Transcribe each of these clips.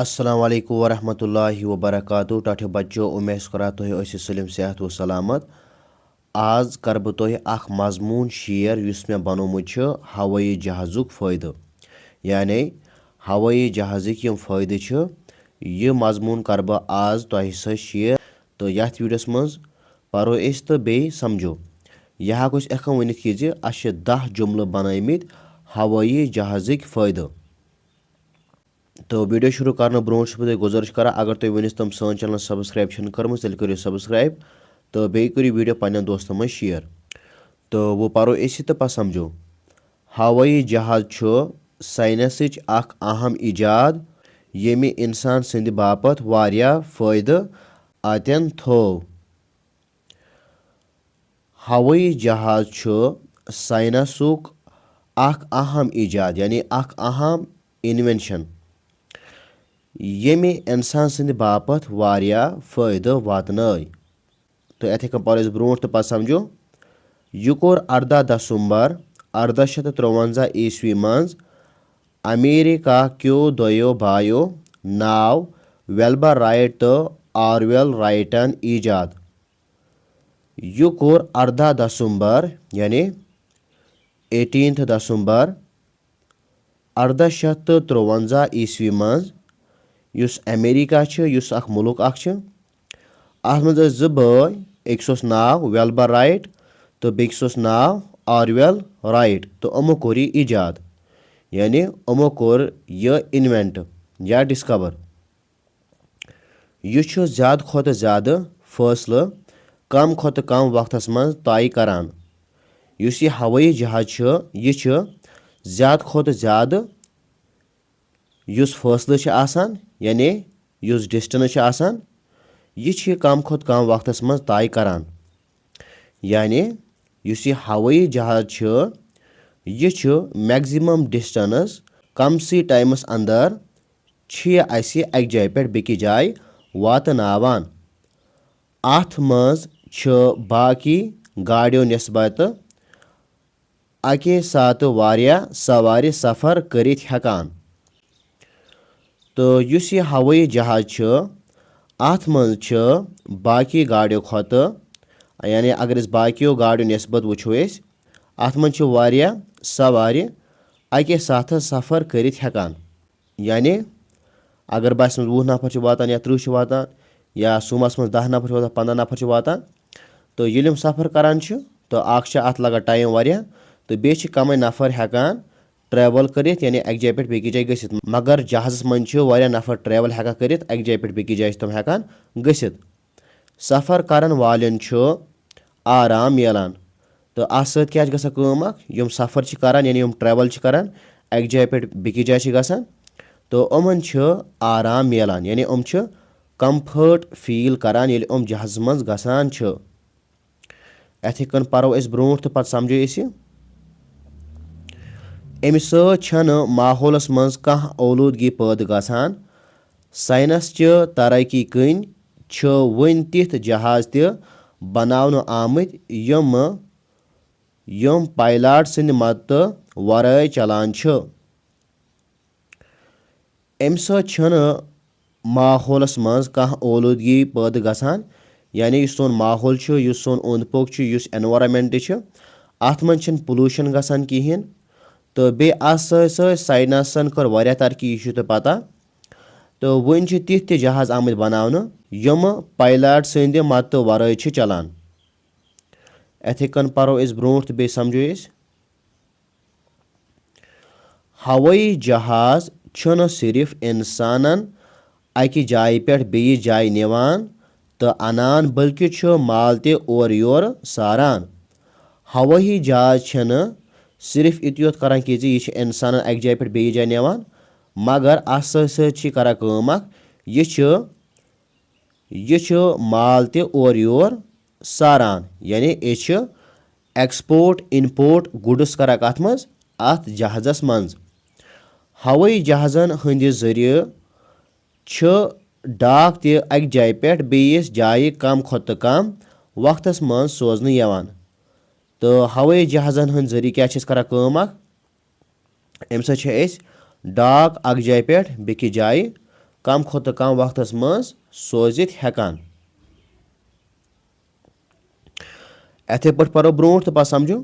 अस्सलाम वालेकुम वरहमतुल्लाहि वबरकातुहू टाठियो बच्चों उमेद करा तुह सलिम सेहत व सलामत। आज कर बह तुह अख मजमून शेयर युस मे बनोमुत हवाई जहाजुक फ़ायदे यानी हवाई जहाज़िक यम फ़ायदे यह मजमून कर बह आज तुह सह शेयर। तो यथ वीडियोस मज परो तो बे समझो यह हेको एखन वनित कि 10 जुमल बनमित हवाई जहाज़िक फ़ायदे। तो वीडियो शुरू करने ब्रो तुम गुजारिश करा अगर तुम वनिस तम सन चैनल सब्सक्राइब कर्म तेल करो सब्सक्राइब तो बे करो वीडियो पन्न दोस्तों में शेयर। तो वो परो तो पस समझो हवाई जहाज साइंसच अख अहम इजाद यमि इंसान संद बापत वारिया फ़ायदे अतन थो। हवाई जहाज साइंसुक अख अहम इजाद यानी अख अहम इन्वेंशन यमि इंसान संद बापत वारिया फ़ायदे वातनाय। तो यथ पर ब्रो तो पस समझो यह कोर 18 दिसंबर 1853 ईस्वी मज अमेरिका क्यों दोयो भायो नाव वेल्बर राइट तो ऑरवेल राइटन ईजाद। यह कोर 18 दिसंबर यानी 18 दिसंबर 1853 ईस्वी मज युस अमेरिका युस अख मुल्क अख अथ मज ज बय अकिस नाव वेल्बर राइट तो बेकिस नाव ऑरवेल राइट। तो अमो कोर यह इजाद यानी अमो कोर यह इन्वेंट या डिस्कवर। यह ज़्यादा खोत ज़्यादा फैसले कम खोत कम वक्तस मज तय करान। युस यह हवाई जहाज यह ज़्यादा खोत ज़्यादा युस फैसले आसान यानी युस डिस्टेंस आसान यह कम खोत कम वक्तस मज तय करान। यानी युस यह हवाई जहाज यह मैक्सिमम डिस्टेंस कम सी टाइमस अंदर अक जाय पे बेकि जाय वातनावान। अथ मज बाकी गाड़ियों निस्बत अके साथ वारिया सवारी सफर करित हेकान। तो युस यह हवाई जहाज अथ मज बाकी गाड़ियों खोत यानी अगर बाकियों गाड़ियों निस्बत वुचो अथ मज वारिया सवारी अके साथ सफर करित हेकान। यानी अगर बस मज 20 नफर वातान या 30 वातान या सुमस मज 10 नफर वातान 15 नफर वातान तो ये सफर करान तो अत लगा टाइम वारिया तो बे कम नफर हेकान ट्रेवल करित यानी अक जाय पे बेकि जाय गसित। मगर जहाज़ मज वारिया नफर ट्रेवल हेका करित अक जाय पे बेकि जाय तम हेकान गसित। सफर करन वालेन आराम मिलान। तो अत सत क्या गसान कम यम सफर करान यानी यम ट्रेवल करान अक जाय पे बेकि जाय गसान तो अमन आराम मिलान यानी अम कम्फर्ट फील करान येल अम जहाज़ मज गसान। यथ कन परो ब्रो तो पत समझो अमि सत माहौलस मज कह औलूदगी पैद गसान। साइंस च तरक्की कन वन तिथ जहाज त बनावन आमत यम पायलट सद मदद वराय चलान। अमि सत माहौलस मज कह औलूदगी पैद गसान यानी सोन माहौल सोन ओंद पोक एनवायरनमेंट अत मज पोल्यूशन गसान कहें। तो बे साइंसन कर वारिया तरक्की यह तो पता। तो वन तिथ जहाज आमत बनावन यम पायलट सद मदद वराय चलान। यथ कन परो ब्रो तो बे समझो हवाई जहाज न सिर्फ इंसानन अकि जाय पे बेयि जाय निवान तो अनान बल्कि माल ते और योर सारान। हवाई जहाज छन सिर्फ इत योत करान कि यह इंसान अक जाय पे बेयि जाय निवान मगर अत सत करान कम यह माल ते और योर सारान यानी यह एक्सपोर्ट इम्पोर्ट गुड्स करान कत मज अत जहाज़स मज। हवाई जहाज़न हंद जरिए डाक ते अक जाय पे बेयिस जाय कम खोत कम वक्तस मज सोजन यवान। तो हवाई जहाज़न हंद जरिए क्या करान कम अम सत डाक अक जाय पे बेकि जाय कम खोतु कम वक्तस मज सोजित हेकान। एथे पट परो ब्रोट तो पस समझो।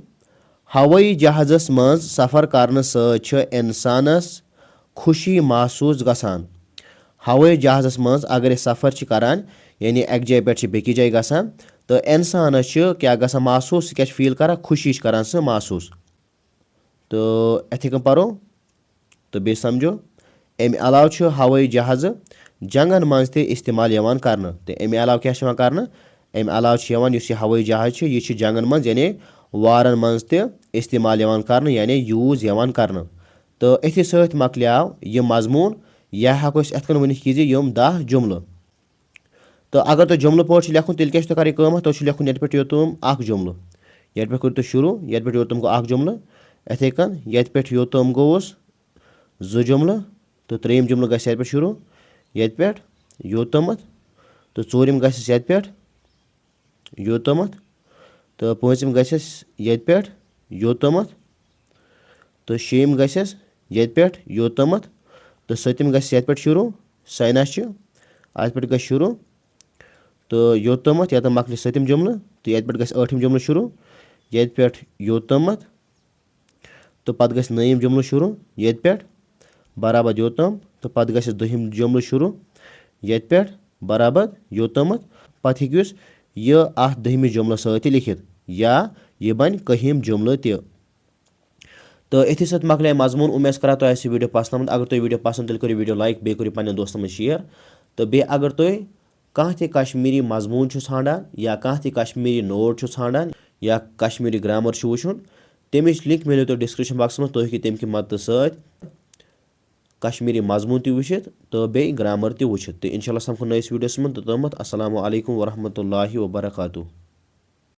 हवाई जहाजस मज सफर करने सह इंसानस खुशी महसूस गसान। हवाई जहाजस मज अगर सफर करान यानी एक जाय पे बेकि जाय गसान तो इंसानस क्या गसान महसूस क्या फील करान खुशी करान सह महसूस। तो इथे कन परो तो बे समझो। अमि अलाव हवाई जहाज जंगन मज ते इस्तेमाल यवान करने। तो अमि अलाव क्या यवान करने, अमि अलाव यवान युस यह हवाई जहाज यह जंगन मज यानी वारन मज ते इस्तेमाल यवान करने यानी यूज यवान करने। तो अथि सत मकल्याव यह मजमून यह हेको अथ कन वनिथ कि यम 10 जुमल। तो अगर तुम जुमल पे लेखुन तेल क्या कर तुम लेखुन ये पे योतम अख जुमल। ये पे कर शुरू ये पे योतम गो अख जुमल। इथे कन ये पे योतम गोस 2 जुमल। तो त्रेयम जुमल गस ये पे शुरू ये पे योतमत। तो चूरम गस ये पे योतमत। तो पांचम गस ये पे योतमत। तो शेम गस ये पे योतमत। तो सतम गस ये पे शुरू साइनस अत पे गस शुरू तो योतमत ये मकल सतम जुमल। तो ये पे गस 8 जुमल शुरू ये पे योतमत। तो पत गस 9 जुमल शुरू ये पे बराबर योतम। तो पत गस 2 जुमल शुरू ये पे बराबर योतमत। पत हेकुस यह अथ 10 जुमल सत लिखित या यह बन 1 जुमल त। तो इथि सत मकल मजमून। उम्मीद करा तो यह वीडियो पसंद आमत। अगर तुम वीडियो पसंद तेल करो वीडियो लाइक बे करो पन्न दोस्तन में शेयर। तो बे अगर तुम कह कश्मीरी मजमून ान या कह कश्मीरी नोट ान या कश्मीरी ग्रामर वुचन तमिच लिंक मिलो तो डिस्क्रिप्शन बॉक्स में। तो हेकि तम कि मदद सत कश्मीरी मजमून त वुचित तो बे ग्रामर त वुचित। तो इंशाल्लाह समखो नयस वीडियोस में। तो तमत अस्सलामु अलैकुम वरहमतुल्लाहि वबरकातुहू।